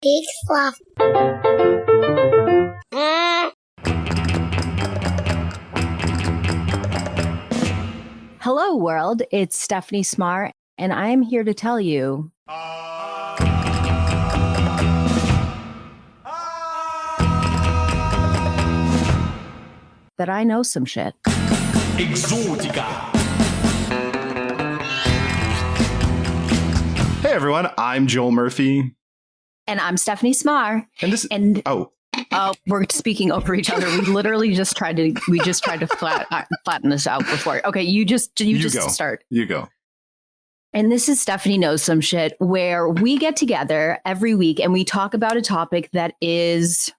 Big fluff. Hello, world. It's Stephanie Cmar, and I am here to tell you that I know some shit. Exotica. Hey everyone, I'm Joel Murphy. And I'm Stephanie Cmar. We're speaking over each other. We literally just tried to flatten this out before. Okay, you just start. You go. And this is Stephanie Knows Some Shit, where we get together every week and we talk about a topic that is,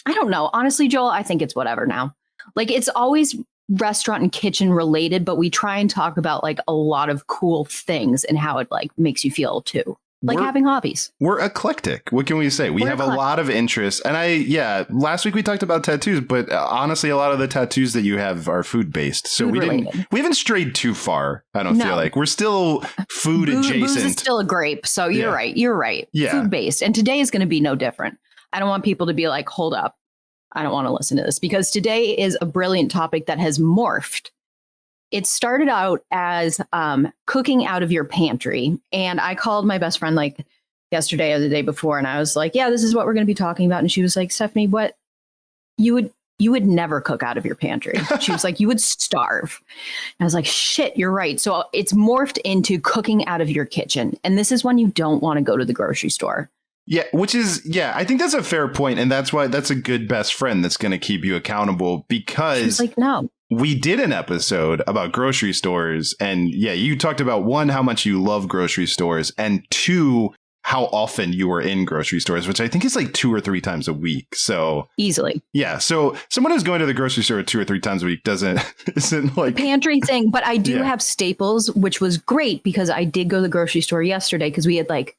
I don't know. Honestly, Joel, I think it's whatever now. Like, it's always restaurant and kitchen related, but we try and talk about like a lot of cool things and how it like makes you feel too. Like having hobbies. We're eclectic. What can we say? We have a lot of interests. And last week we talked about tattoos, but honestly, a lot of the tattoos that you have are food based. So we haven't strayed too far. I don't feel like we're still food adjacent. Booze is still a grape. So you're right. You're right. Yeah. Food based. And today is going to be no different. I don't want people to be like, hold up. I don't want to listen to this, because today is a brilliant topic that has morphed. It started out as cooking out of your pantry. And I called my best friend like yesterday or the day before. And I was like, yeah, this is what we're going to be talking about. And she was like, Stephanie, what? You would never cook out of your pantry. She was like, you would starve. And I was like, shit, you're right. So it's morphed into cooking out of your kitchen. And this is when you don't want to go to the grocery store. Yeah, I think that's a fair point. And that's why that's a good best friend that's going to keep you accountable, because she was like, no. We did an episode about grocery stores, and you talked about, one, how much you love grocery stores, and two, how often you were in grocery stores, which I think is like 2 or 3 times a week. So easily. Yeah. So someone who's going to the grocery store 2 or 3 times a week isn't like the pantry thing. But I do have staples, which was great because I did go to the grocery store yesterday, because we had like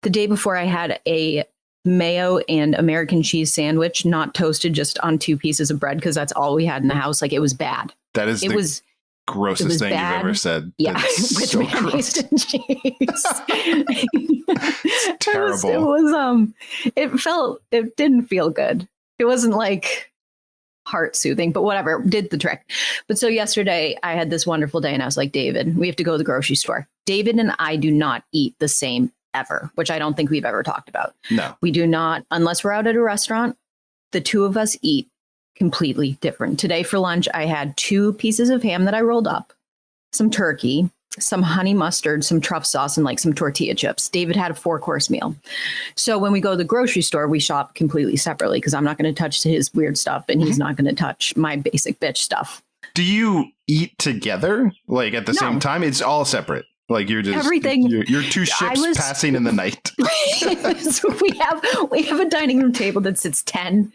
the day before I had a mayo and American cheese sandwich, not toasted, just on 2 pieces of bread, because that's all we had in the house. Like, it was bad. That is grossest thing you've ever said. Yeah, with so mayonnaise and cheese. It's terrible. It didn't feel good. It wasn't like heart soothing, but whatever, did the trick. But so yesterday I had this wonderful day and I was like, David, we have to go to the grocery store. David and I do not eat the same ever, which I don't think we've ever talked about. No, we do not, unless we're out at a restaurant. The two of us eat completely different. Today for lunch, I had 2 pieces of ham that I rolled up, some turkey, some honey mustard, some truff sauce, and like some tortilla chips. David had a 4-course meal. So when we go to the grocery store, we shop completely separately, because I'm not going to touch his weird stuff and he's not going to touch my basic bitch stuff. Do you eat together, like at the same time? It's all separate. Like, you're just everything. You're 2 ships passing in the night. So we have a dining room table that sits 10,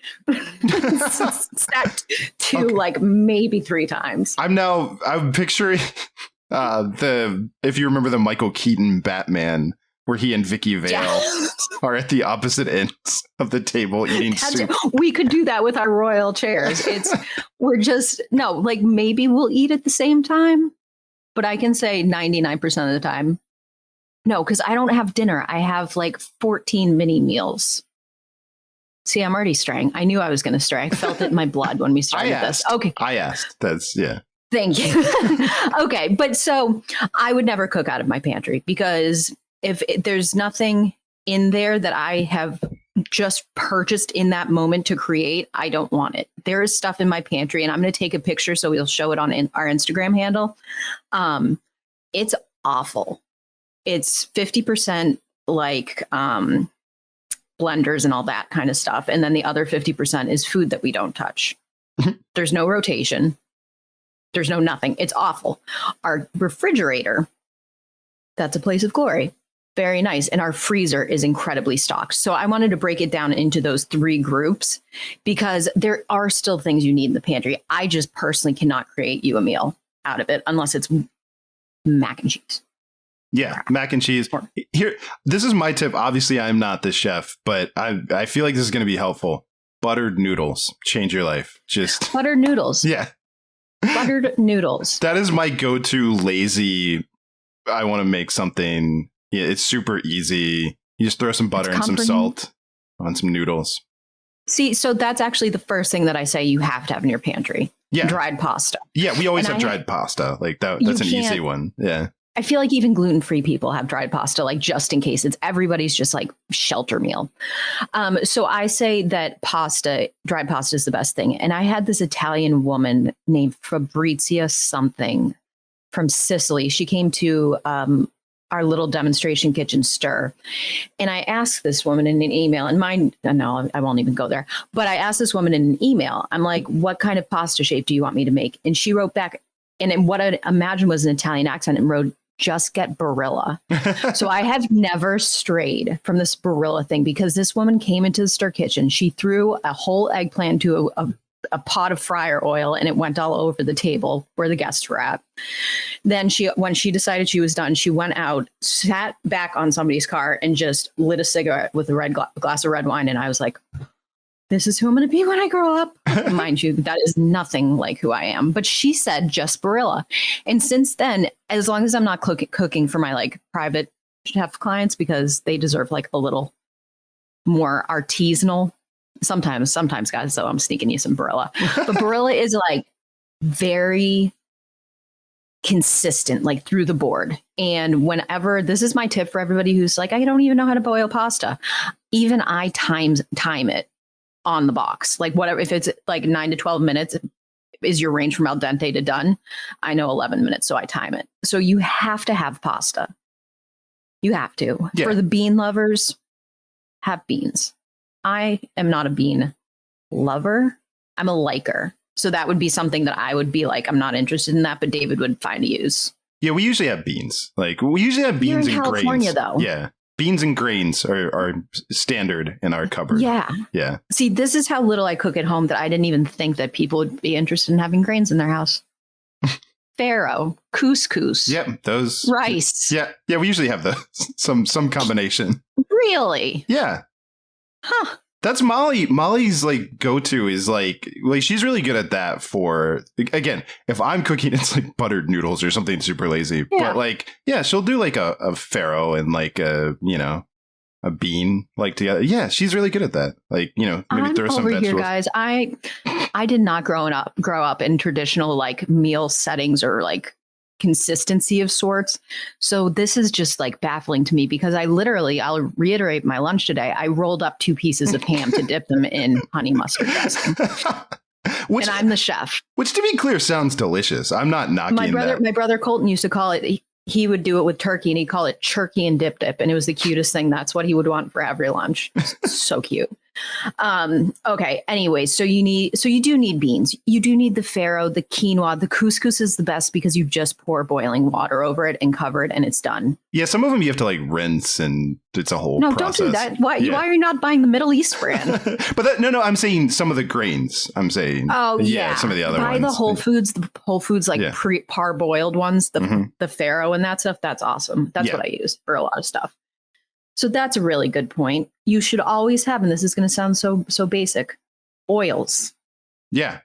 stacked 2, like maybe 3 times. I'm picturing if you remember the Michael Keaton Batman, where he and Vicky Vale are at the opposite ends of the table eating soup. We could do that with our royal chairs. Maybe we'll eat at the same time. But I can say 99% of the time, no, because I don't have dinner. I have like 14 mini meals. See, I'm already straying. I knew I was going to stray. I felt it in my blood when we started this. Okay. I asked. Thank you. Okay. But so I would never cook out of my pantry, because if there's nothing in there that I have just purchased in that moment to create, I don't want it. There is stuff in my pantry, and I'm going to take a picture so we'll show it on our Instagram handle. It's awful. It's 50% like blenders and all that kind of stuff. And then the other 50% is food that we don't touch. There's no rotation. There's no nothing. It's awful. Our refrigerator, that's a place of glory. Very nice. And our freezer is incredibly stocked. So I wanted to break it down into those 3 groups, because there are still things you need in the pantry. I just personally cannot create you a meal out of it unless it's mac and cheese. Yeah, mac and cheese. Here, this is my tip. Obviously, I'm not the chef, but I feel like this is going to be helpful. Buttered noodles change your life. Just buttered noodles. Yeah. Buttered noodles. That is my go-to lazy. I want to make something. Yeah, it's super easy. You just throw some butter and some salt on some noodles. See, so that's actually the first thing that I say you have to have in your pantry. Yeah. Dried pasta. Yeah, we always have dried pasta. Like that's an easy one. Yeah. I feel like even gluten-free people have dried pasta, like just in case. It's everybody's just like shelter meal. So I say that dried pasta is the best thing. And I had this Italian woman named Fabrizia something from Sicily. She came to our little demonstration kitchen stir. And I asked this woman in an email, and no, I won't even go there. But I asked this woman in an email, I'm like, what kind of pasta shape do you want me to make? And she wrote back, and in what I imagined was an Italian accent, and wrote, just get Barilla. So I have never strayed from this Barilla thing, because this woman came into the stir kitchen. She threw a whole eggplant to a pot of fryer oil, and it went all over the table where the guests were at. Then when she decided she was done, she went out, sat back on somebody's car, and just lit a cigarette with a glass of red wine. And I was like, this is who I'm going to be when I grow up. Mind you, that is nothing like who I am. But she said just Barilla. And since then, as long as I'm not cooking for my like private chef clients, because they deserve like a little more artisanal. Sometimes guys, so I'm sneaking you some Barilla. But Barilla is like very consistent, like through the board. And whenever, this is my tip for everybody who's like, I don't even know how to boil pasta. Even I time it on the box, like whatever, if it's like 9 to 12 minutes is your range from al dente to done. I know 11 minutes, so I time it. So you have to have pasta. You have to. Yeah. For the bean lovers, have beans. I am not a bean lover. I'm a liker. So that would be something that I would be like, I'm not interested in that, but David would find a use. Yeah, we usually have beans. Like we usually have beans and California, grains. Though. Yeah. Beans and grains are standard in our cupboard. Yeah. Yeah. See, this is how little I cook at home that I didn't even think that people would be interested in having grains in their house. Farro, couscous. Yep. Those. Rice. Yeah. Yeah. We usually have some combination. Really? Yeah. Huh. That's Molly's like go-to is like she's really good at that for, again, if I'm cooking, it's like buttered noodles or something super lazy. Yeah. But like, yeah, she'll do like a farro and like a bean like together. Yeah, she's really good at that. Like, maybe throw some vegetables. Here, guys. I did not grow up in traditional like meal settings or like consistency of sorts. So this is just like baffling to me, because I'll reiterate my lunch today. I rolled up 2 pieces of ham to dip them in honey mustard dressing. And I'm the chef. Which, to be clear, sounds delicious. I'm not knocking that. My brother Colton used to call it, he would do it with turkey, and he'd call it churkey and dip. And it was the cutest thing. That's what he would want for every lunch. So cute. Okay. Anyway, so you do need beans. You do need the farro, the quinoa. The couscous is the best because you just pour boiling water over it and cover it, and it's done. Yeah, some of them you have to like rinse, and it's a whole process. Don't do that. Why are you not buying the Middle East brand? But I'm saying some of the grains. I'm saying. Oh yeah, some of the other ones. Buy the Whole Foods like par-boiled ones, the farro and that stuff. That's awesome. That's what I use for a lot of stuff. So that's a really good point. You should always have, and this is going to sound so basic, oils. Yeah.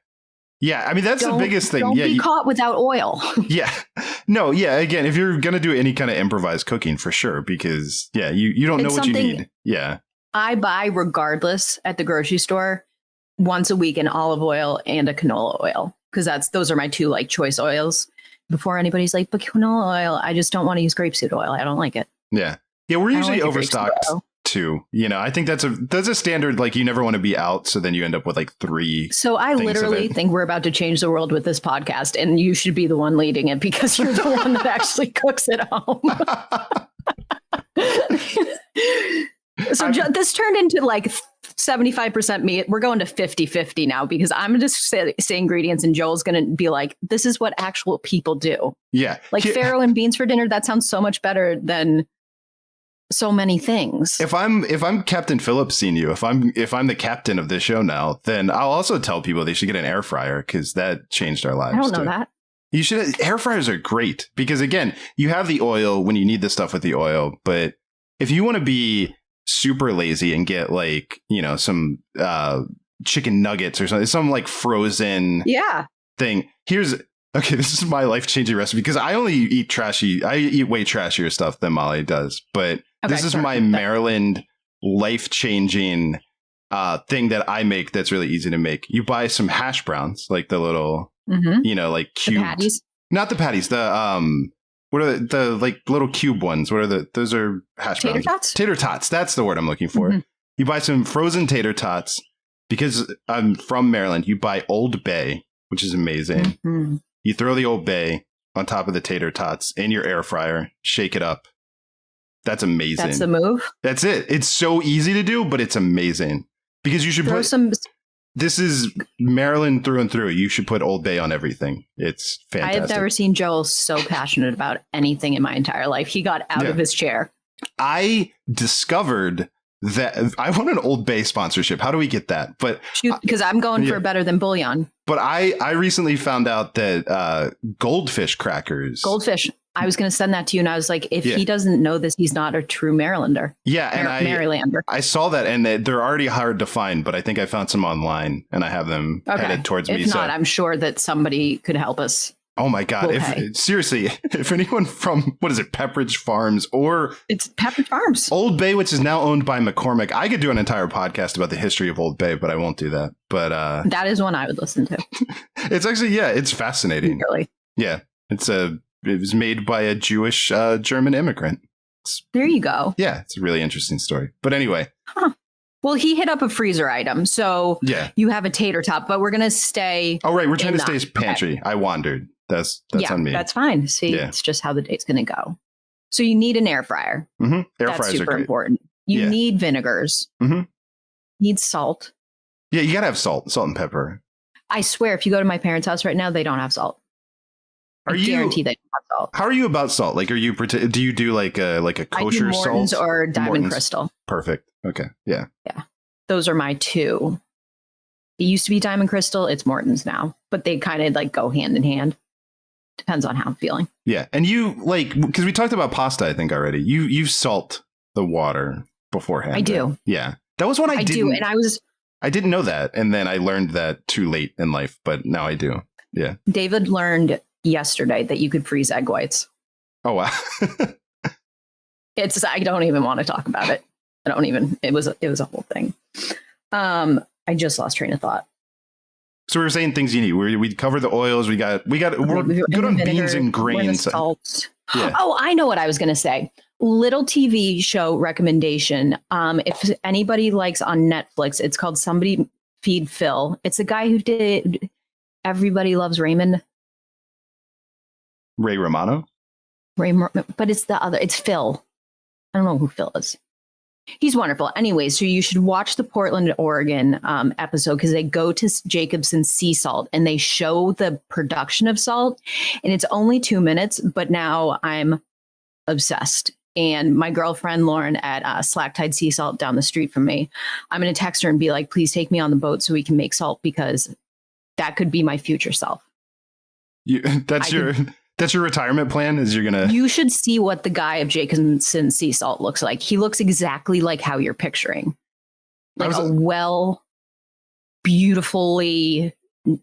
Yeah. I mean, that's the biggest thing. Don't be caught without oil. Yeah. No. Yeah. Again, if you're going to do any kind of improvised cooking, for sure, because you don't know what you need. Yeah. I buy regardless at the grocery store once a week an olive oil and a canola oil, because those are my 2 like choice oils. Before anybody's like, but canola oil, I just don't want to use grapeseed oil. I don't like it. Yeah. Yeah, we're usually overstocked too. I think that's a standard. Like, you never want to be out, so then you end up with like 3. So I literally think we're about to change the world with this podcast, and you should be the one leading it, because you're the one that actually cooks at home. So this turned into like 75% me. We're going to 50-50 now, because I'm just say ingredients, and Joel's going to be like, this is what actual people do. Yeah, like farro and beans for dinner. That sounds so much better than so many things. If I'm Captain Phillips seeing you, if I'm the captain of this show now, then I'll also tell people they should get an air fryer, because that changed our lives. I don't know that. You should. Air fryers are great, because again, you have the oil when you need the stuff with the oil. But if you want to be super lazy and get like, some chicken nuggets or something, some like frozen thing. This is my life-changing recipe, because I only eat way trashier stuff than Molly does. But This is my Maryland life-changing thing that I make that's really easy to make. You buy some hash browns, like the little, like cubed. Patties? Not the patties. The what are the like little cube ones? What are those are hash browns. Tater tots? Tater tots. That's the word I'm looking for. Mm-hmm. You buy some frozen tater tots because I'm from Maryland. You buy Old Bay, which is amazing. Mm-hmm. You throw the Old Bay on top of the tater tots in your air fryer, shake it up. That's amazing. That's the move. That's it. It's so easy to do, but it's amazing because you should throw some. This is Maryland through and through. You should put Old Bay on everything. It's fantastic. I have never seen Joel so passionate about anything in my entire life. He got out of his chair. I discovered that I want an Old Bay sponsorship. How do we get that? But because I'm going for better than bouillon. But I recently found out that goldfish crackers. Goldfish. I was going to send that to you, and I was like, if he doesn't know this, he's not a true Marylander. Yeah, and Marylander. I saw that, and they're already hard to find, but I think I found some online, and I have them headed towards me. If not, I'm sure that somebody could help us. Oh my God. Seriously, if anyone from, what is it, Pepperidge Farms or... It's Pepperidge Farms. Old Bay, which is now owned by McCormick. I could do an entire podcast about the history of Old Bay, but I won't do that. But that is one I would listen to. It's actually, it's fascinating. Really? Yeah. It was made by a Jewish German immigrant. There you go. Yeah, it's a really interesting story. But anyway. Huh. Well, he hit up a freezer item. So you have a tater top, but we're going to stay. Oh, right. We're trying to stay pantry. Okay. I wandered. That's on me. That's fine. See, it's just how the day's going to go. So you need an air fryer. Mm-hmm. That's super important. You need vinegars. Mm-hmm. Need salt. Yeah, you got to have salt and pepper. I swear, if you go to my parents' house right now, they don't have salt. I guarantee they don't have salt. How are you about salt? Like, do you do like a kosher salt? Morton's or Diamond Crystal. Perfect. Okay. Yeah. Yeah. Those are my two. It used to be Diamond Crystal. It's Morton's now, but they kind of like go hand in hand. Depends on how I'm feeling. Yeah. And you because we talked about pasta, I think already. You salt the water beforehand. I do. Right? Yeah. That was one I didn't. Do. And I didn't know that. And then I learned that too late in life, but now I do. Yeah. David learned yesterday that you could freeze egg whites. Oh, wow. I don't even want to talk about it. It was a whole thing. I just lost train of thought. So we were saying things you need. We cover the oils. We're good on beans and grains. Salt. Yeah. Oh, I know what I was going to say. Little TV show recommendation. If anybody likes on Netflix, it's called Somebody Feed Phil. It's the guy who did Everybody Loves Raymond. Ray Romano? But it's the other. It's Phil. I don't know who Phil is. He's wonderful. Anyway, so you should watch the Portland, Oregon episode because they go to Jacobson Sea Salt and they show the production of salt. And it's only 2 minutes, but now I'm obsessed. And my girlfriend, Lauren, at Slack Tide Sea Salt down the street from me, I'm going to text her and be like, please take me on the boat so we can make salt because that could be my future self. That's your retirement plan? You should see what the guy of Jacobson Sea Salt looks like. He looks exactly like how you're picturing. Like beautifully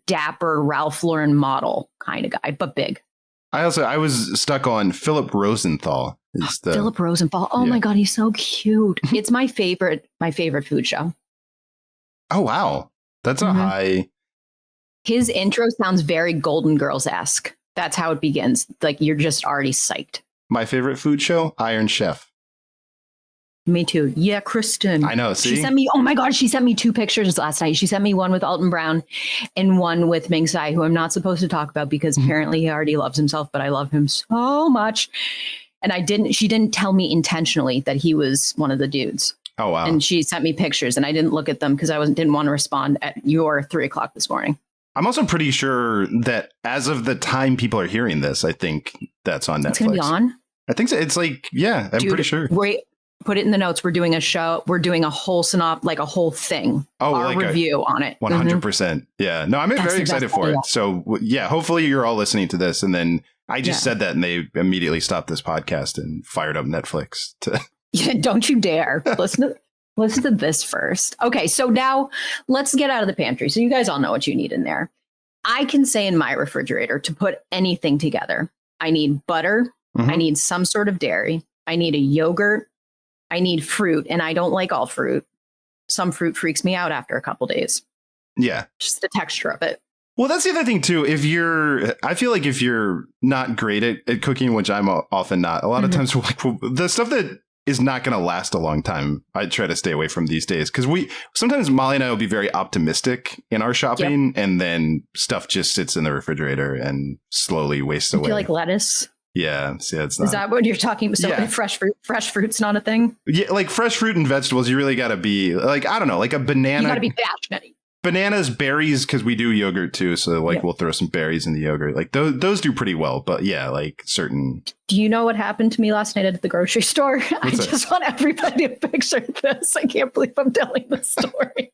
dapper Ralph Lauren model kind of guy, but big. I was stuck on Philip Rosenthal. Philip Rosenthal. Oh my God, he's so cute. It's my favorite food show. Oh, wow. That's a high. His intro sounds very Golden Girls-esque. That's how it begins. Like you're just already psyched. My favorite food show, Iron Chef. Me too. Yeah, Kristen. I know. See? She sent me, oh my God, she sent me 2 pictures last night. She sent me one with Alton Brown and one with Ming Tsai, who I'm not supposed to talk about because apparently he already loves himself, but I love him so much. And she didn't tell me intentionally that he was one of the dudes. Oh, wow. And she sent me pictures and I didn't look at them because I didn't want to respond at your 3:00 this morning. I'm also pretty sure that as of the time people are hearing this, I think that's on Netflix. It's going to be on? I think so. It's like, I'm pretty sure. Put it in the notes. We're doing a show. We're doing a whole like a whole thing. Oh, our review on it. 100%. Yeah. No, I'm very excited for it. So hopefully you're all listening to this. And then I just said that and they immediately stopped this podcast and fired up Netflix. Don't you dare. Listen to this first. Okay, so now let's get out of the pantry. So you guys all know what you need in there. I can say in my refrigerator to put anything together. I need butter. I need some sort of dairy. I need a yogurt. I need fruit, and I don't like all fruit. Some fruit freaks me out after a couple days. Yeah. Just the texture of it. Well, that's the other thing, too. I feel like if you're not great at cooking, which I'm often not, a lot of times the stuff that is not going to last a long time, I try to stay away from these days. Because sometimes Molly and I will be very optimistic in our shopping, and then stuff just sits in the refrigerator and slowly wastes away. Do you like lettuce? Yeah. See, it's not. Is that what you're talking about? So fresh fruit's not a thing? Yeah, like fresh fruit and vegetables, you really got to be like, I don't know, like a banana. You got to be passionate. Bananas, berries, because we do yogurt too. So we'll throw some berries in the yogurt. Like those do pretty well. But yeah, like certain. Do you know what happened to me last night at the grocery store? Just want everybody to picture this. I can't believe I'm telling this story.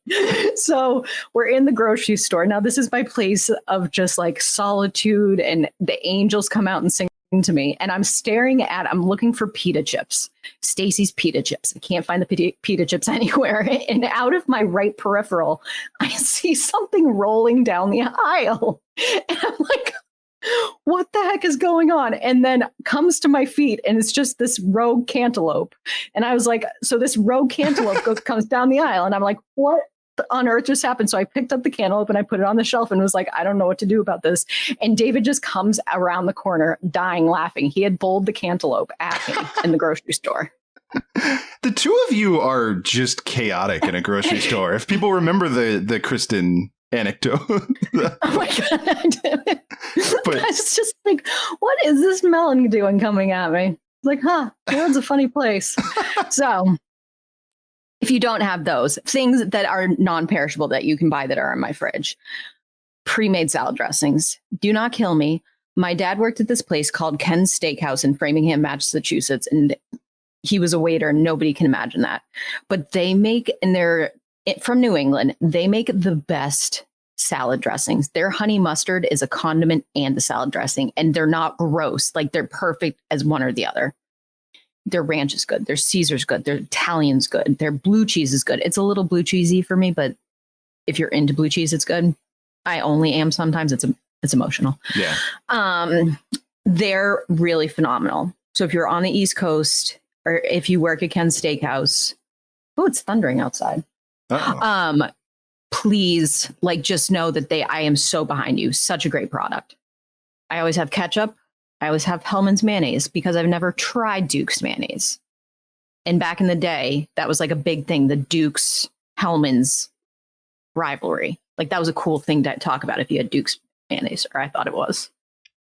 So we're in the grocery store. Now, this is my place of just like solitude, and the angels come out and sing to me, and I'm looking for pita chips, Stacy's pita chips. I can't find the pita chips anywhere. And out of my right peripheral, I see something rolling down the aisle. And I'm like, what the heck is going on? And then comes to my feet, and it's just this rogue cantaloupe. And I was like, so this rogue cantaloupe comes down the aisle, and I'm like, what on earth just happened? So I picked up the cantaloupe and I put it on the shelf and was like, I don't know what to do about this. And David just comes around the corner dying laughing. He had bowled the cantaloupe at me in the grocery store. The two of you are just chaotic in a grocery store. If people remember the Kristen anecdote. Oh my God. But I was just like, what is this melon doing coming at me? Like, the world's a funny place. So if you don't have those things that are non-perishable that you can buy that are in my fridge, pre-made salad dressings, do not kill me. My dad worked at this place called Ken's Steakhouse in Framingham, Massachusetts, and he was a waiter, and nobody can imagine that. But they make, and they're from New England, they make the best salad dressings. Their honey mustard is a condiment and a salad dressing, and they're not gross. Like, they're perfect as one or the other. Their ranch is good. Their Caesar's good. Their Italian's good. Their blue cheese is good. It's a little blue cheesy for me, but if you're into blue cheese, it's good. I only am sometimes. It's emotional. Yeah. They're really phenomenal. So if you're on the East Coast, or if you work at Ken's Steakhouse, it's thundering outside. Please, just know that I am so behind you. Such a great product. I always have ketchup. I always have Hellman's mayonnaise because I've never tried Duke's mayonnaise. And back in the day, that was like a big thing, the Duke's Hellman's rivalry. Like, that was a cool thing to talk about if you had Duke's mayonnaise, or I thought it was.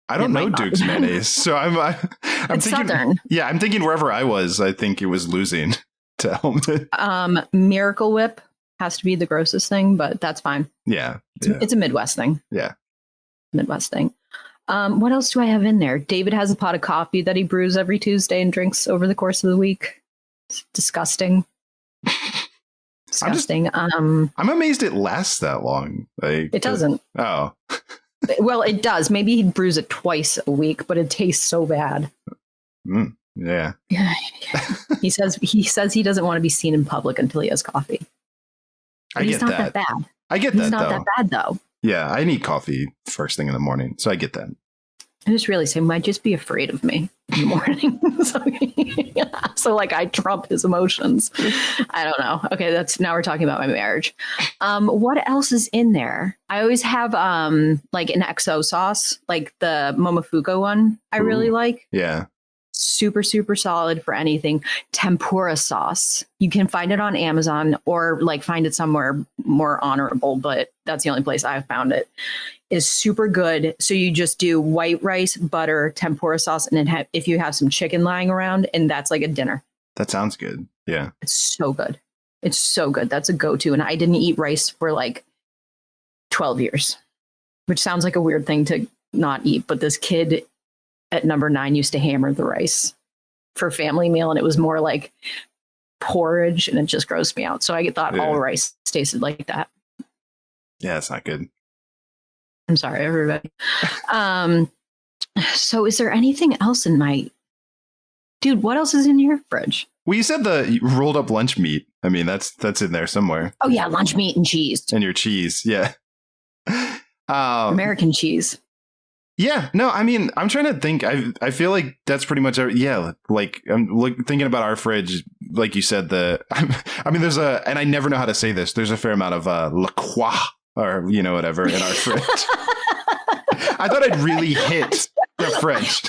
I don't know Duke's mayonnaise, so I'm it's thinking, Southern. Yeah, I'm thinking wherever I was, I think it was losing to Hellman. Miracle Whip has to be the grossest thing, but that's fine. Yeah. It's a Midwest thing. Yeah. Midwest thing. What else do I have in there? David has a pot of coffee that he brews every Tuesday and drinks over the course of the week. It's disgusting. Disgusting. I'm amazed it lasts that long. It doesn't. Oh. Well, it does. Maybe he brews it twice a week, but it tastes so bad. Yeah. He says he doesn't want to be seen in public until he has coffee. But he's not that bad. I get that. He's not that bad, though. Yeah, I need coffee first thing in the morning, so I get that. I just really say, might just be afraid of me in the morning. So I trump his emotions. I don't know. Okay, now we're talking about my marriage. What else is in there? I always have an XO sauce, like the Momofuku one. I really like. Yeah. Super, super solid for anything. Tempura sauce. You can find it on Amazon or find it somewhere more honorable, but that's the only place I've found it. Is super good. So you just do white rice, butter, tempura sauce, and then if you have some chicken lying around, and that's like a dinner. That sounds good. Yeah. It's so good. It's so good. That's a go-to. And I didn't eat rice for 12 years, which sounds like a weird thing to not eat. But this kid at number 9 used to hammer the rice for family meal, and it was more like porridge, and it just grossed me out. So I thought all rice tasted like that. Yeah, it's not good. I'm sorry, everybody. So is there anything else in my... Dude, what else is in your fridge? Well, you said the rolled up lunch meat. I mean, that's in there somewhere. Oh, yeah, lunch meat and cheese. And your cheese, yeah. American cheese. Yeah, no, I mean, I'm trying to think. I feel like that's pretty much, I'm thinking about our fridge. like you said, there's and I never know how to say this. There's a fair amount of La Croix or, whatever in our French. I thought I'd really hit the French.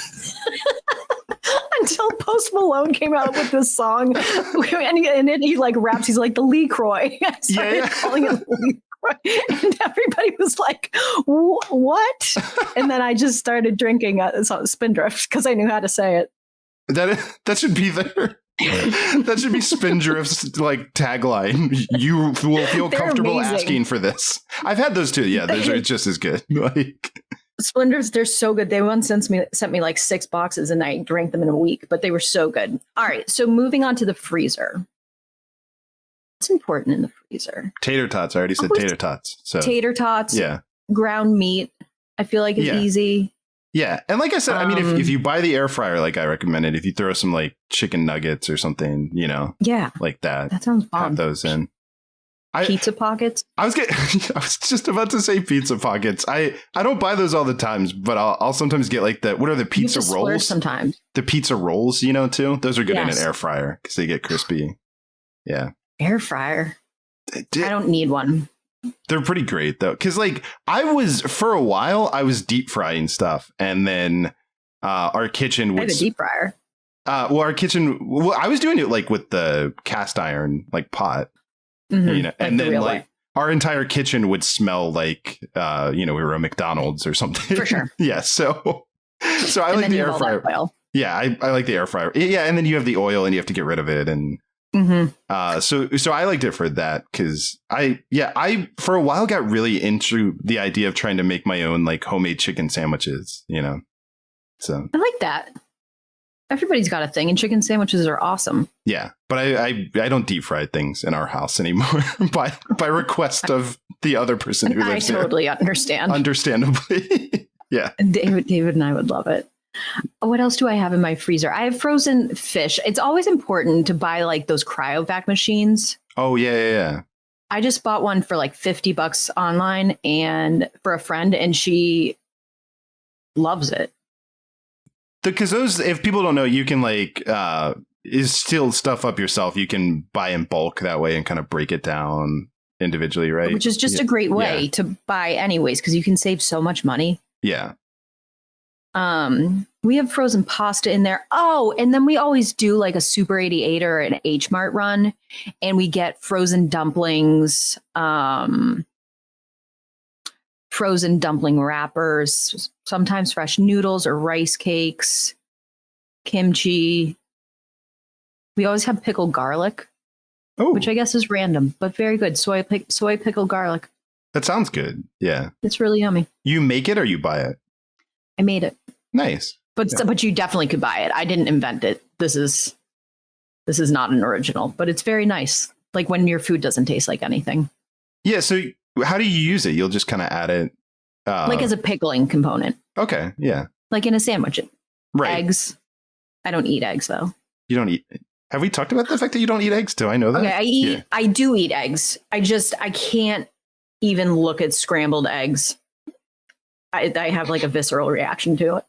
Until Post Malone came out with this song, and he like raps. He's like the LaCroix. I started calling it LaCroix, and everybody was like, "What?" And then I just started drinking Spindrift because I knew how to say it. That should be there. That should be Spindrift's like tagline. You will feel comfortable asking for this. I've had those too. Yeah, those are just as good. Like. Splendors, they're so good. They once sent me like 6 boxes and I drank them in a week, but they were so good. All right, so moving on to the freezer. What's important in the freezer? Tater tots. I already said tater tots. So tater tots. Yeah. Ground meat. I feel like it's easy. Yeah, and like I said, I mean, if you buy the air fryer, like I recommended, if you throw some like chicken nuggets or something, like that. That sounds fun. Have those in. Pizza pockets. I was just about to say pizza pockets. I don't buy those all the times, but I'll sometimes get like what are the pizza rolls? Sometimes the pizza rolls, too. Those are good in an air fryer because they get crispy. Yeah, air fryer. I don't need one. They're pretty great though, because like for a while I was deep frying stuff, and then our kitchen would I have a deep fryer. Our kitchen. Well, I was doing it like with the cast iron like pot. Mm-hmm. And then like our entire kitchen would smell like we were a McDonald's or something. For sure. Yeah. So I like the air fryer. Yeah, I like the air fryer. Yeah, and then you have the oil and you have to get rid of it. And so I liked it for that because I for a while got really into the idea of trying to make my own like homemade chicken sandwiches. So I like that. Everybody's got a thing, and chicken sandwiches are awesome. Yeah, but I don't deep fry things in our house anymore by request of the other person who lives there. I totally understand. Understandably. Yeah. David and I would love it. What else do I have in my freezer? I have frozen fish. It's always important to buy like those cryovac machines. Oh, yeah. I just bought one for like $50 online and for a friend, and she loves it. Because those, if people don't know, you can like is still stuff up yourself. You can buy in bulk that way and kind of break it down individually, right? Which is just a great way to buy anyways, because you can save so much money. Yeah. We have frozen pasta in there. Oh, and then we always do like a Super 88 or an H-Mart run, and we get frozen dumplings, frozen dumpling wrappers, sometimes fresh noodles or rice cakes, kimchi. We always have pickled garlic, which I guess is random, but very good. Soy pickled garlic. That sounds good. Yeah. It's really yummy. You make it or you buy it? I made it. Nice. But you definitely could buy it. I didn't invent it. This is not an original, but it's very nice. Like when your food doesn't taste like anything. Yeah. So how do you use it? You'll just kind of add it. Like as a pickling component. Okay. Yeah. Like in a sandwich. Right. Eggs. I don't eat eggs though. You don't eat. Have we talked about the fact that you don't eat eggs? Do I know that? Okay. I do eat eggs. I can't even look at scrambled eggs. I have like a visceral reaction to it.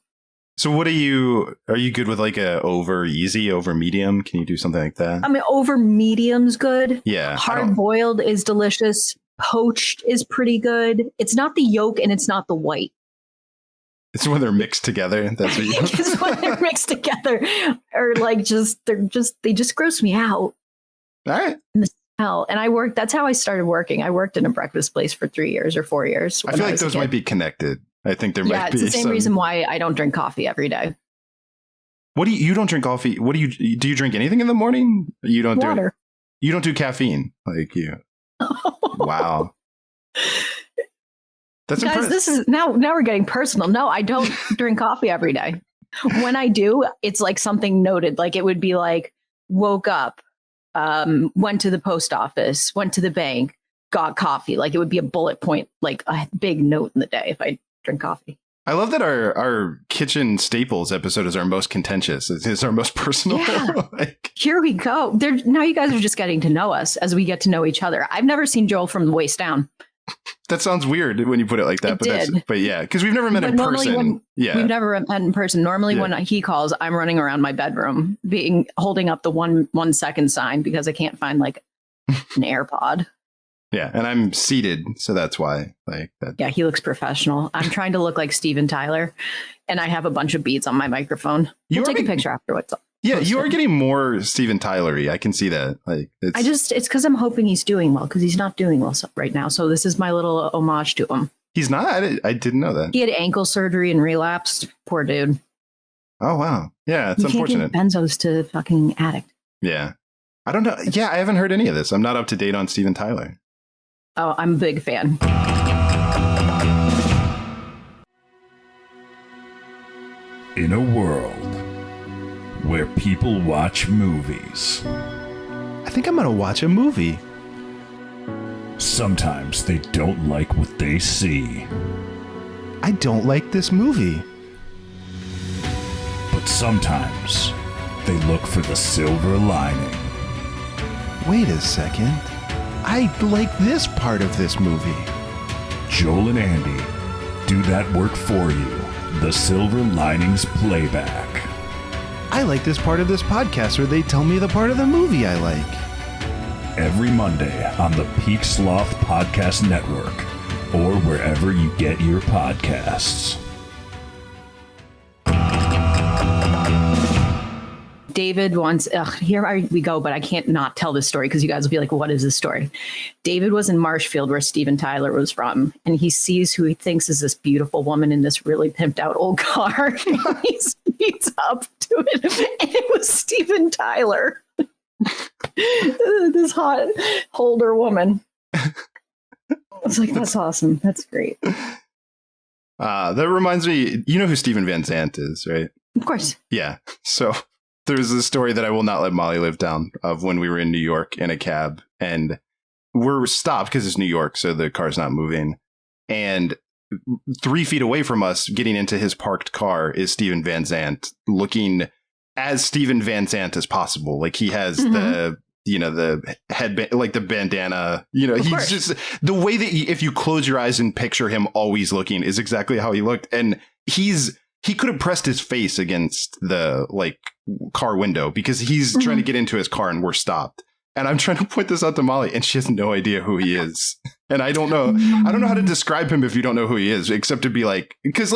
So what are you good with like a over easy, over medium? Can you do something like that? I mean, over medium's good. Yeah. Hard boiled is delicious. Poached is pretty good. It's not the yolk and it's not the white. It's when they're mixed together. That's what you It's when they're mixed together. Or like they just gross me out. All right. And that's how I started working. I worked in a breakfast place for 3 years or 4 years. I feel like those might be connected. I think there might be. Yeah, it's the same reason why I don't drink coffee every day. You don't drink coffee? Do you drink anything in the morning? You don't Water. You don't do caffeine like you. Wow. That's guys, impressive. This is now we're getting personal. No, I don't drink coffee every day. When I do, it's like something noted. Like it would be like woke up, went to the post office, went to the bank, got coffee. Like it would be a bullet point, like a big note in the day if I drink coffee. I love that our kitchen staples episode is our most contentious. It's our most personal. Yeah. Here we go. Now you guys are just getting to know us as we get to know each other. I've never seen Joel from the waist down. That sounds weird when you put it like that. But yeah, because we've never met in person. We've never met in person. Normally when he calls, I'm running around my bedroom holding up the 1 second sign because I can't find like an AirPod. Yeah, and I'm seated, so that's why. Yeah, he looks professional. I'm trying to look like Steven Tyler, and I have a bunch of beads on my microphone. We'll take a picture afterwards. Yeah, you are getting more Steven Tyler-y. I can see that. It's because I'm hoping he's doing well, because he's not doing well right now. So this is my little homage to him. He's not? I didn't know that. He had ankle surgery and relapsed. Poor dude. Oh, wow. Yeah, it's unfortunate. Can't give benzos to fucking addict. Yeah. I don't know. Yeah, I haven't heard any of this. I'm not up to date on Steven Tyler. Oh, I'm a big fan. In a world where people watch movies, I think I'm going to watch a movie. Sometimes they don't like what they see. I don't like this movie. But sometimes they look for the silver lining. Wait a second. I like this part of this movie. Joel and Andy do that work for you. The Silver Linings Playback. I like this part of this podcast where they tell me the part of the movie I like. Every Monday on the Peak Sloth Podcast Network or wherever you get your podcasts. David wants, here we go, but I can't not tell this story because you guys will be like, what is this story? David was in Marshfield where Steven Tyler was from, and he sees who he thinks is this beautiful woman in this really pimped out old car. And he speeds up to it, and it was Steven Tyler. This hot older woman. I was like, that's awesome. That's great. That reminds me, you know who Steven Van Zandt is, right? Of course. Yeah. So there's a story that I will not let Molly live down of when we were in New York in a cab, and we're stopped because it's New York, so the car's not moving. And 3 feet away from us, getting into his parked car, is Steven Van Zandt, looking as Steven Van Zandt as possible. Like he has the headband, like the bandana, he's just the way that if you close your eyes and picture him always looking is exactly how he looked. And he could have pressed his face against the car window because he's trying to get into his car and we're stopped. And I'm trying to point this out to Molly and she has no idea who he is. And I don't know how to describe him if you don't know who he is, except to be because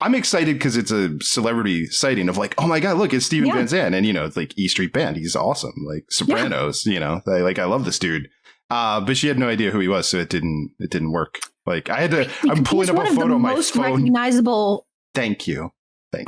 I'm excited because it's a celebrity sighting of oh my God, look, it's Steven Van Zandt. And, it's like E Street Band. He's awesome. Like Sopranos, I love this dude. But she had no idea who he was. So it didn't work. I'm pulling up a photo on my phone. Recognizable. Thank you. That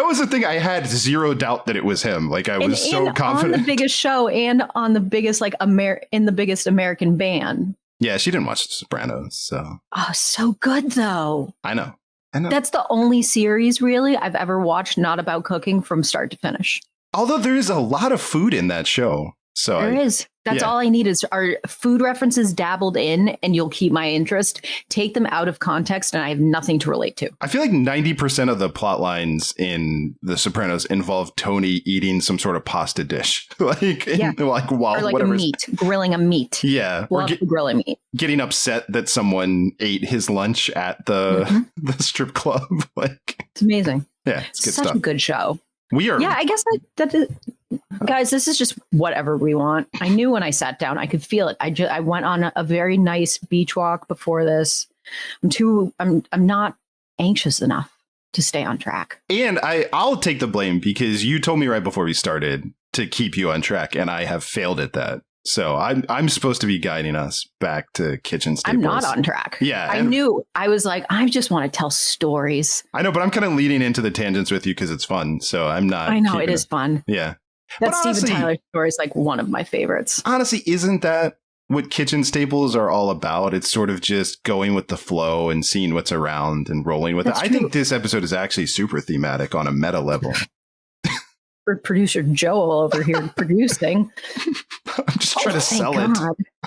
was the thing. I had zero doubt that it was him. I was so confident. On the biggest show and on the biggest, in the biggest American band. Yeah, she didn't watch The Sopranos, so. Oh, so good, though. I know. That's the only series, really, I've ever watched not about cooking from start to finish. Although there is a lot of food in that show. So there is. That's all I need is our food references dabbled in, and you'll keep my interest. Take them out of context, and I have nothing to relate to. I feel like 90% of the plot lines in The Sopranos involve Tony eating some sort of pasta dish, or whatever. A meat, grilling a meat. Yeah, grilling meat. Getting upset that someone ate his lunch at the strip club. It's amazing. Yeah, it's good such stuff. A good show. We are. Yeah, I guess that is, guys, this is just whatever we want. I knew when I sat down, I could feel it. I went on a very nice beach walk before this. I'm not anxious enough to stay on track. And I'll take the blame because you told me right before we started to keep you on track, and I have failed at that. So I'm supposed to be guiding us back to kitchen staples. I'm not on track. Yeah. I knew. I was like, I just want to tell stories. I know, but I'm kind of leading into the tangents with you because it's fun. So I'm not. I know, it is fun. Yeah. That Steven Tyler story is one of my favorites. Honestly, isn't that what kitchen staples are all about? It's sort of just going with the flow and seeing what's around and rolling with it. I think this episode is actually super thematic on a meta level. Producer Joel over here producing. I'm just trying to sell it.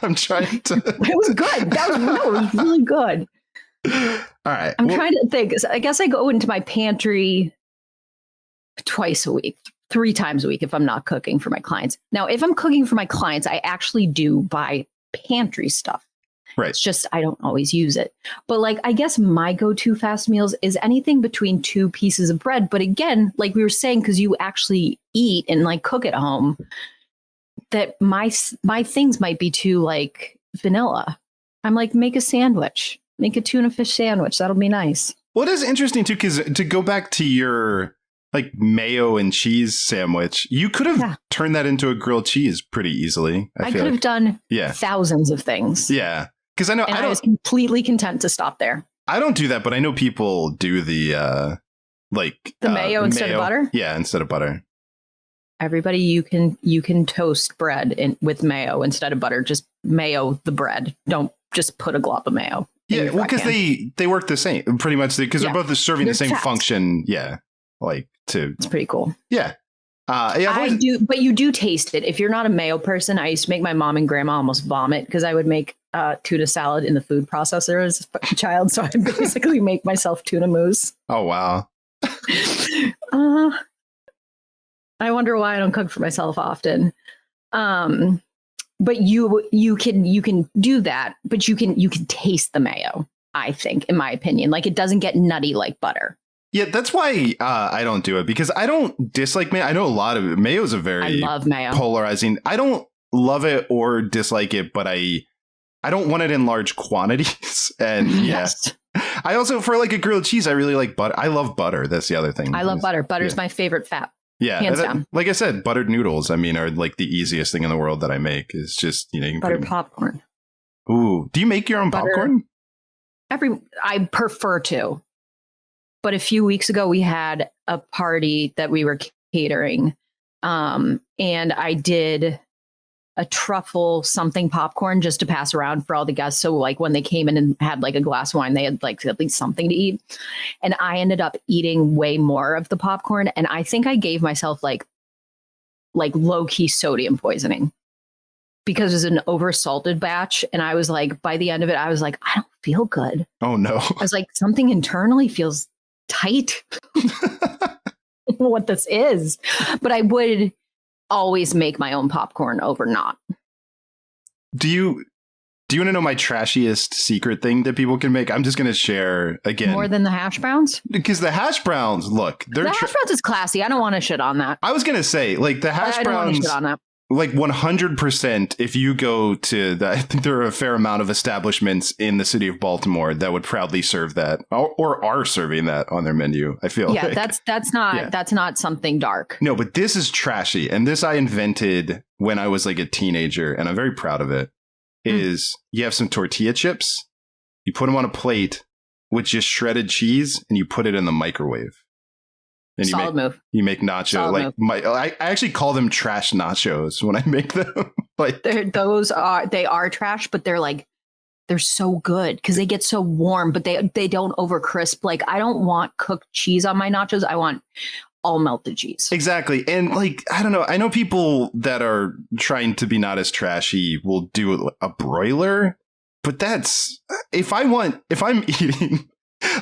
I'm trying to. It was good. It was really good. All right. I'm trying to think. I guess I go into my pantry twice a week, 3 times a week if I'm not cooking for my clients. Now, if I'm cooking for my clients, I actually do buy pantry stuff. Right. It's just I don't always use it. But like I guess my go-to fast meals is anything between 2 pieces of bread. But again, like we were saying, because you actually eat and like cook at home, that my things might be too like vanilla. I'm like, make a sandwich, make a tuna fish sandwich. That'll be nice. Well, it is interesting too, because to go back to your like mayo and cheese sandwich, you could have turned that into a grilled cheese pretty easily. I could have done yeah. thousands of things. Yeah. Because I was completely content to stop there. I don't do that, but I know people do the mayo instead of butter. Yeah, instead of butter. Everybody, you can toast bread with mayo instead of butter. Just mayo the bread. Don't just put a glob of mayo. Yeah, well, because they work the same pretty much because they're both serving the same function. Yeah, it's pretty cool. Yeah. I do, but you do taste it. If you're not a mayo person, I used to make my mom and grandma almost vomit because I would make tuna salad in the food processor as a child. So I basically make myself tuna mousse. Oh, wow. I wonder why I don't cook for myself often. But you can do that, but you can taste the mayo, I think, in my opinion. Like it doesn't get nutty like butter. Yeah, that's why I don't do it, because I don't dislike mayo. I know a lot of it. Mayo is I love mayo. Polarizing. I don't love it or dislike it, but I don't want it in large quantities. And yes. I also, for like a grilled cheese, I really like butter. I love butter. That's the other thing. I love butter. Butter's my favorite fat. Yeah. Hands down. Like I said, buttered noodles, I mean, are like the easiest thing in the world that I make. Is just, you can buttered popcorn. Ooh. Do you make your own popcorn? I prefer to. But a few weeks ago, we had a party that we were catering, and I did a truffle something popcorn just to pass around for all the guests. So like when they came in and had like a glass of wine, they had like at least something to eat. And I ended up eating way more of the popcorn. And I think I gave myself like low key sodium poisoning because it was an oversalted batch. And I was like, by the end of it, I was like, I don't feel good. Oh, no. I was like, something internally feels tight. I don't know what this is, but I would always make my own popcorn over not. Do you want to know my trashiest secret thing that people can make? I'm just going to share again. More than the hash browns? Because the hash browns, look, the hash browns is classy. I don't want to shit on that. I was going to say, like, the hash browns, don't want to shit on that. Like 100%, if you go to I think there are a fair amount of establishments in the city of Baltimore that would proudly serve that or are serving that on their menu. I feel like that's not something dark. No, but this is trashy. And this I invented when I was like a teenager, and I'm very proud of it. Is you have some tortilla chips, you put them on a plate with just shredded cheese, and you put it in the microwave. And Solid move. You make nacho. I actually call them trash nachos when I make them. Like they are trash, but they're so good because they get so warm, but they don't over crisp. Like I don't want cooked cheese on my nachos. I want all melted cheese. Exactly. And like, I don't know. I know people that are trying to be not as trashy will do a broiler, but that's if I'm eating.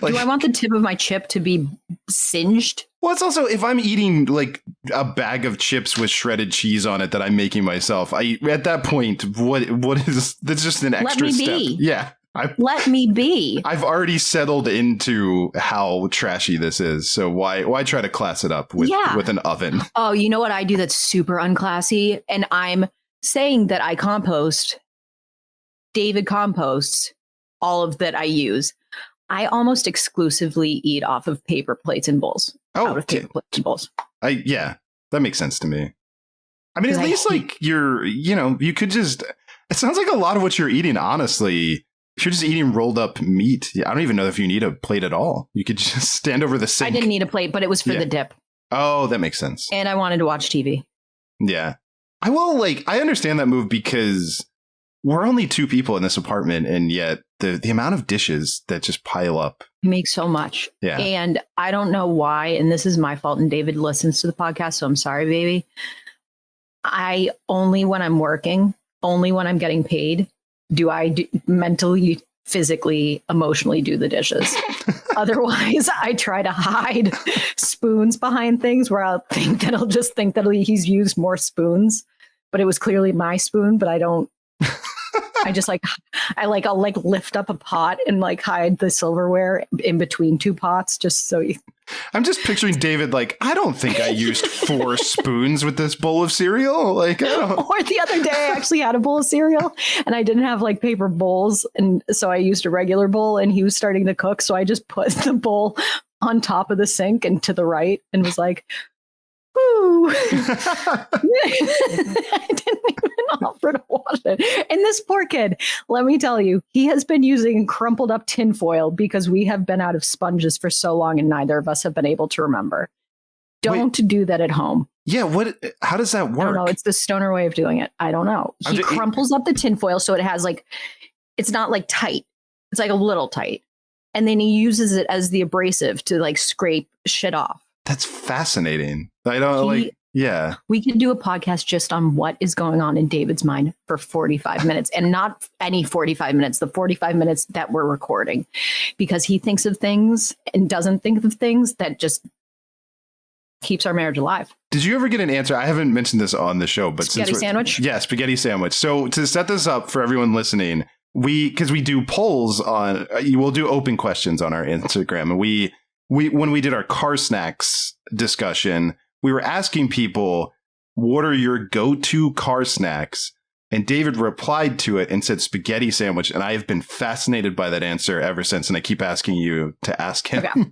Like, do I want the tip of my chip to be singed? Well, it's also if I'm eating like a bag of chips with shredded cheese on it that I'm making myself, at that point, what is that's just an extra step. Yeah. Let me be. I've already settled into how trashy this is. So why try to class it up with an oven? Oh, you know what I do that's super unclassy? And I'm saying that I compost. David composts all of that I use. I almost exclusively eat off of paper plates and bowls. Out of paper plates and bowls. Yeah, that makes sense to me. I mean, at least like you could just, it sounds like a lot of what you're eating, honestly, if you're just eating rolled up meat, I don't even know if you need a plate at all. You could just stand over the sink. I didn't need a plate, but it was for the dip. Oh, that makes sense. And I wanted to watch TV. Yeah. I understand that move because we're only 2 people in this apartment, and yet the amount of dishes that just pile up. You make so much. Yeah. And I don't know why, and this is my fault, and David listens to the podcast, so I'm sorry, baby. I only when I'm working, only when I'm getting paid, do I mentally, physically, emotionally do the dishes. Otherwise, I try to hide spoons behind things where I'll think that he's used more spoons, but it was clearly my spoon, but I don't I'll like lift up a pot and like hide the silverware in between two pots just so you. I'm just picturing David like, I don't think I used 4 spoons with this bowl of cereal. Like, I don't. Or the other day I actually had a bowl of cereal and I didn't have like paper bowls. And so I used a regular bowl and he was starting to cook. So I just put the bowl on top of the sink and to the right and was like, whoo. I didn't even offer to wash it. And this poor kid, let me tell you, he has been using crumpled up tinfoil because we have been out of sponges for so long and neither of us have been able to remember. Don't do that at home. Yeah, how does that work? I don't know. It's the stoner way of doing it. I don't know. He crumples up the tinfoil so it has like, it's not like tight. It's like a little tight. And then he uses it as the abrasive to like scrape shit off. That's fascinating. I don't yeah. We can do a podcast just on what is going on in David's mind for 45 minutes and not any 45 minutes, the 45 minutes that we're recording, because he thinks of things and doesn't think of things that just keeps our marriage alive. Did you ever get an answer? I haven't mentioned this on the show, but spaghetti sandwich? Yeah, spaghetti sandwich. So to set this up for everyone listening, because we do polls on, we'll do open questions on our Instagram. And we when we did our car snacks discussion, we were asking people, what are your go-to car snacks? And David replied to it and said spaghetti sandwich. And I have been fascinated by that answer ever since. And I keep asking you to ask him. Okay.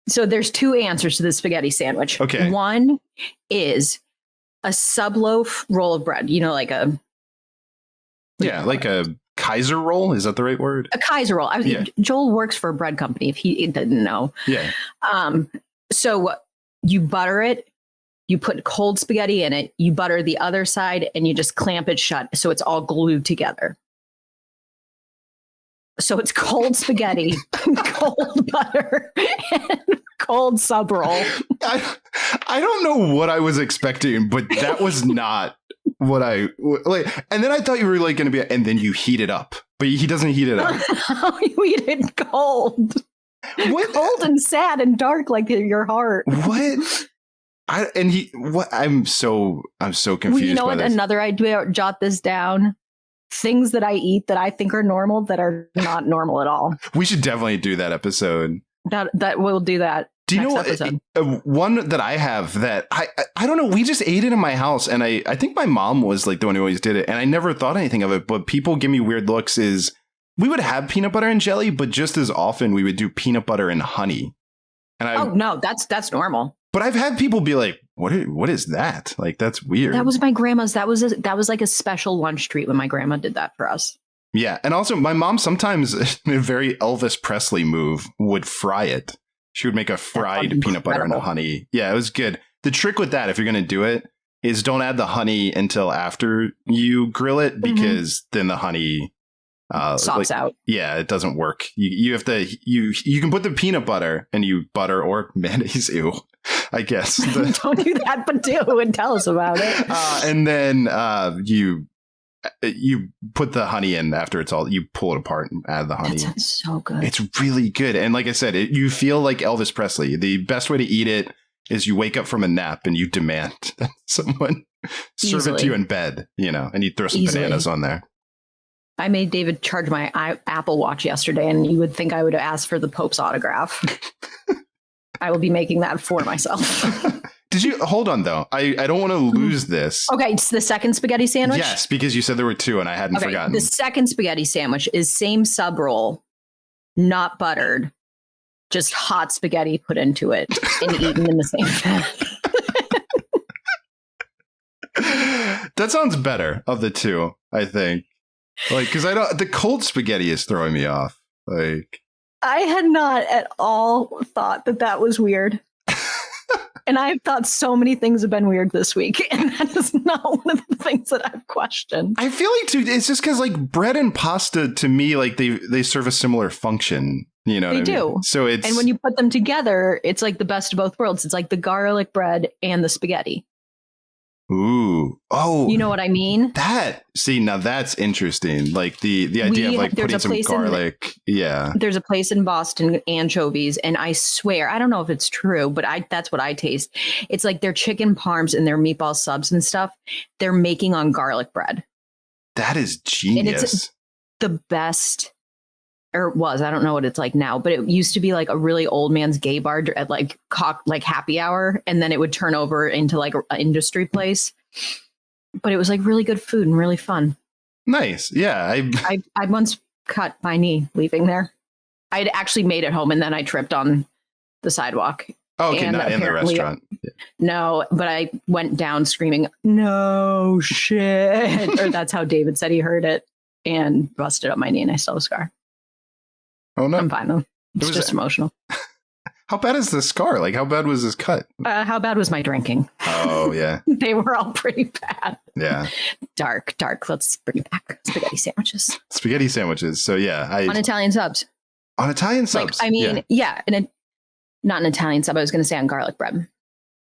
So there's 2 answers to the spaghetti sandwich. Okay. One is a sub-loaf roll of bread, like a... like a Kaiser roll. Is that the right word? A Kaiser roll. Joel works for a bread company if he didn't know. Yeah. So you butter it, you put cold spaghetti in it, you butter the other side, and you just clamp it shut so it's all glued together. So it's cold spaghetti, cold butter, and cold sub roll. I don't know what I was expecting, but that was not what I like. And then I thought you were like going to be, and then you heat it up, but he doesn't heat it up. You eat it cold. What? Cold and sad and dark like your heart. What? I'm so confused. Well, you know what? Another idea. Jot this down. Things that I eat that I think are normal that are not normal at all. We should definitely do that episode. That we'll do that. Do you know what? One that I have that I don't know. We just ate it in my house, and I think my mom was like the one who always did it, and I never thought anything of it. But people give me weird looks. Is we would have peanut butter and jelly, but just as often we would do peanut butter and honey. And no, that's normal. But I've had people be like, "What is that? Like that's weird." That was my grandma's. That was like a special lunch treat when my grandma did that for us. Yeah, and also my mom sometimes, in a very Elvis Presley move, would fry it. She would make a fried peanut butter and honey. Yeah, it was good. The trick with that, if you're going to do it, is don't add the honey until after you grill it, because then the honey sops out. Yeah, it doesn't work. You have to you can put the peanut butter and you butter or mayonnaise. Ew, I guess. Don't do that, but do and tell us about it. And then you put the honey in after it's all, you pull it apart and add the honey. That's so good. It's really good. And like I said, you feel like Elvis Presley. The best way to eat it is you wake up from a nap and you demand that someone serve it to you in bed, and you throw some bananas on there. I made David charge my Apple Watch yesterday, and you would think I would ask for the Pope's autograph. I will be making that for myself. Did you hold on though? I don't want to lose this. Okay, it's the second spaghetti sandwich. Yes, because you said there were 2 and I hadn't forgotten. The second spaghetti sandwich is same sub roll, not buttered, just hot spaghetti put into it and eaten in the same fat. That sounds better of the 2, I think. Like, because the cold spaghetti is throwing me off. Like, I had not at all thought that was weird. And I've thought so many things have been weird this week, and that is not one of the things that I've questioned. I feel like, too, it's just because, like, bread and pasta, to me, like, they serve a similar function, They do. So and when you put them together, it's like the best of both worlds. It's like the garlic bread and the spaghetti. Ooh. Oh. You know what I mean? Now that's interesting. Like the idea of like putting some garlic. Yeah. There's a place in Boston, Anchovies, and I swear, I don't know if it's true, but that's what I taste. It's like their chicken parms and their meatball subs and stuff they're making on garlic bread. That is genius. And it's the best, or it was, I don't know what it's like now, but it used to be like a really old man's gay bar at like happy hour. And then it would turn over into like an industry place. But it was like really good food and really fun. Nice. Yeah. I once cut my knee leaving there. I'd actually made it home and then I tripped on the sidewalk. Oh, okay, not in the restaurant. No, but I went down screaming, "No shit." Or that's how David said he heard it, and busted up my knee and I still have a scar. Oh, no. I'm fine though. It's just emotional. How bad is the scar? Like, how bad was this cut? How bad was my drinking? Oh, yeah. They were all pretty bad. Yeah. Dark. Let's bring it back. Spaghetti sandwiches. So, yeah. On Italian subs. On Italian subs? Like, I mean, yeah. Not an Italian sub. I was going to say on garlic bread.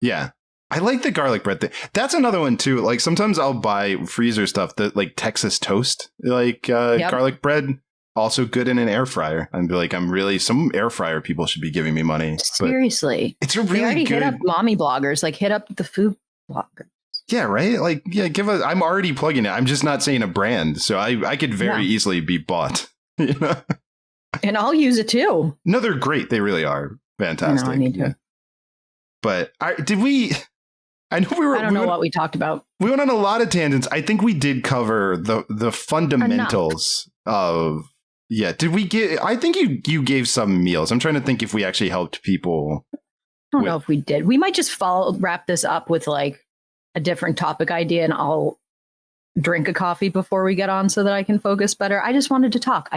Yeah. I like the garlic bread thing. That's another one, too. Like, sometimes I'll buy freezer stuff that, like, Texas toast. Like, garlic bread. Also good in an air fryer. I'd be like, some air fryer people should be giving me money. Seriously. It's a really they already good. Hit up mommy bloggers, like hit up the food blogger. Yeah, right? Like, yeah, I'm already plugging it. I'm just not saying a brand. So I could very easily be bought. You know? And I'll use it too. No, they're great. They really are fantastic. No, I need to. Yeah. But I don't know what we talked about. We went on a lot of tangents. I think we did cover the fundamentals of. Yeah. Did we I think you gave some meals. I'm trying to think if we actually helped people. I don't know if we did. We might just wrap this up with like a different topic idea and I'll drink a coffee before we get on so that I can focus better. I just wanted to talk.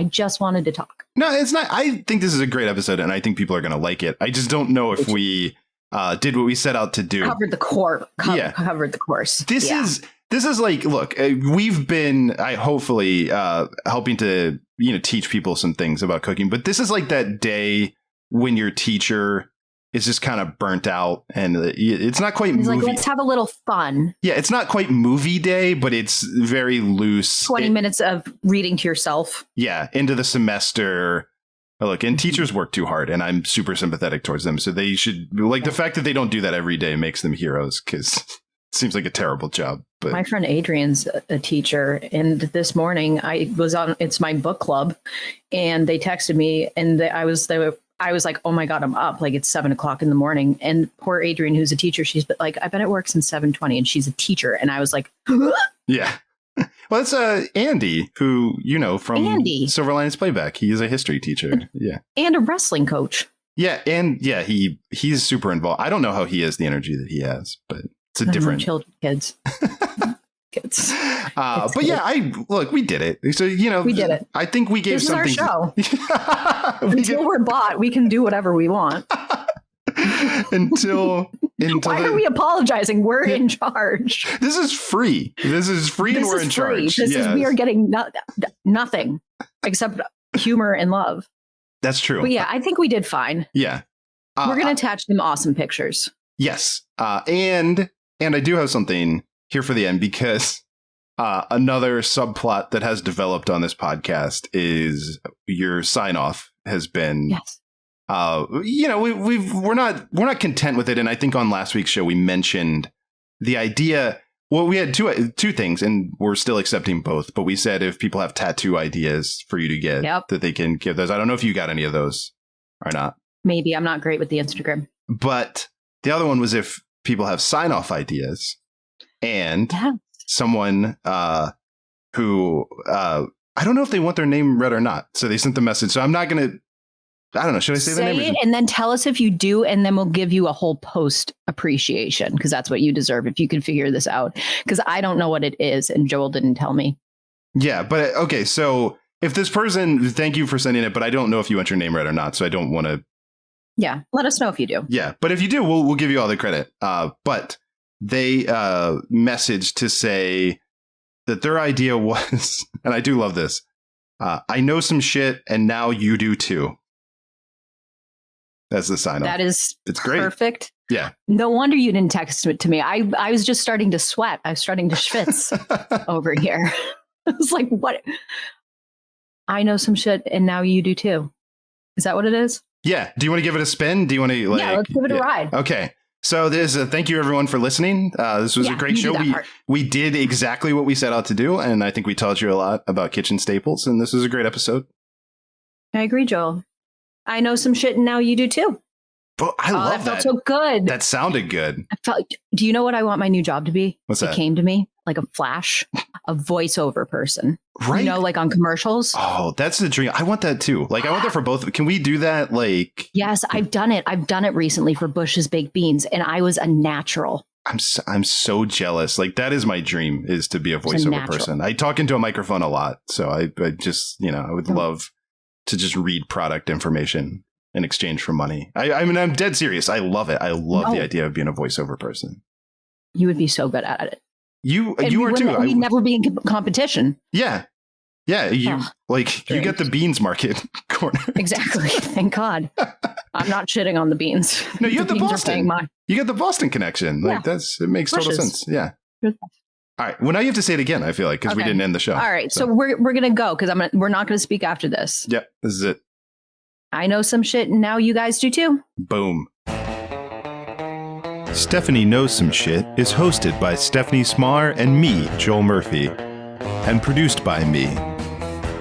No, it's not. I think this is a great episode and I think people are going to like it. I just don't know if we did what we set out to do. Covered the core. Covered the course. This is like, look, we've been hopefully helping to, teach people some things about cooking. But this is like that day when your teacher is just kind of burnt out and it's not quite movie. Like, let's have a little fun. Yeah, it's not quite movie day, but it's very loose. 20 minutes of reading to yourself. Yeah, into the semester. Look, and teachers work too hard and I'm super sympathetic towards them. So they should, like, the fact that they don't do that every day makes them heroes because it seems like a terrible job. But my friend Adrian's a teacher. And this morning it's my book club and they texted me and I was like, oh my God, I'm up. Like it's 7:00 in the morning. And poor Adrian, who's a teacher, she's like, I've been at work since 7:20 and she's a teacher. And I was like, yeah. Well, it's Andy, who from Silver Linings Playback. He is a history teacher. Yeah. And a wrestling coach. Yeah. And yeah, he's super involved. I don't know how he has the energy that he has, but it's a different children, kids. But yeah, we did it. So, we did it. I think we gave something. This is our show. Until we're bought, we can do whatever we want. Until why are we apologizing? We're in charge. This is free. And we're in charge. We are getting nothing except humor and love. That's true. But yeah, I think we did fine. Yeah. We're going to attach some awesome pictures. Yes. And I do have something here for the end because another subplot that has developed on this podcast is your sign off has been. Yes. We're not content with it. And I think on last week's show, we mentioned the idea. Well, we had two things and we're still accepting both. But we said if people have tattoo ideas for you to get that they can give those. I don't know if you got any of those or not. Maybe. I'm not great with the Instagram. But the other one was if people have sign off ideas and someone who I don't know if they want their name read or not. So they sent the message. So I'm not going to. I don't know. Should I say the name? Say it and then tell us if you do, and then we'll give you a whole post appreciation because that's what you deserve if you can figure this out. Because I don't know what it is, and Joel didn't tell me. Yeah, but okay. So if this person, thank you for sending it, but I don't know if you want your name read or not, so I don't want to. Yeah, let us know if you do. Yeah, but if you do, we'll give you all the credit. But they messaged to say that their idea was, and I do love this. I know some shit, and now you do too. That's the sign off. It's great. Perfect. Yeah. No wonder you didn't text it to me. I was just starting to sweat. I was starting to schwitz over here. I was like, what? I know some shit and now you do too. Is that what it is? Yeah. Do you want to give it a spin? Do you want to yeah, let's give it a ride. Okay. So thank you everyone for listening. This was a great show. We did exactly what we set out to do, and I think we taught you a lot about kitchen staples, and this was a great episode. I agree, Joel. I know some shit, and now you do too. But I love that. That felt so good. That sounded good. Do you know what I want my new job to be? What's that? It came to me like a flash, a voiceover person. Right. You know, like on commercials. Oh, that's the dream. I want that too. Like I want that for both. Can we do that? Like, yes, I've done it. I've done it recently for Bush's Baked Beans, and I was a natural. I'm so jealous. Like that is my dream, is to be a voiceover person. I talk into a microphone a lot. So I just, I would love to just read product information in exchange for money. I mean, I'm dead serious. I love it. I love the idea of being a voiceover person. You would be so good at it. You are too. We'd never be in competition. Yeah. Yeah. You get the beans market corner. Exactly. Thank God. I'm not shitting on the beans. No, you have the Boston. You get the Boston connection. Like it makes total sense. Yeah. All right. Well, now you have to say it again, I feel like, because we didn't end the show. All right. So we're going to go because we're not going to speak after this. Yep. This is it. I know some shit, and now you guys do too. Boom. Stephanie Knows Some Shit is hosted by Stephanie Cmar and me, Joel Murphy, and produced by me.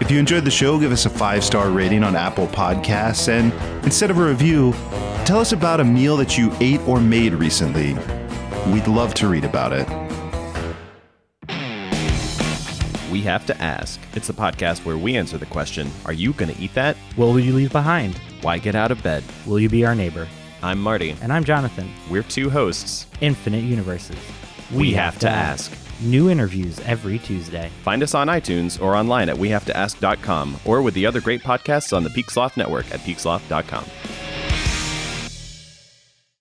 If you enjoyed the show, give us a 5-star rating on Apple Podcasts, and instead of a review, tell us about a meal that you ate or made recently. We'd love to read about it. We Have to Ask. It's the podcast where we answer the question, are you going to eat that? What will you leave behind? Why get out of bed? Will you be our neighbor? I'm Marty. And I'm Jonathan. We're two hosts. Infinite universes. We have to ask. New interviews every Tuesday. Find us on iTunes or online at wehavetoask.com or with the other great podcasts on the Peak Sloth Network at peaksloth.com.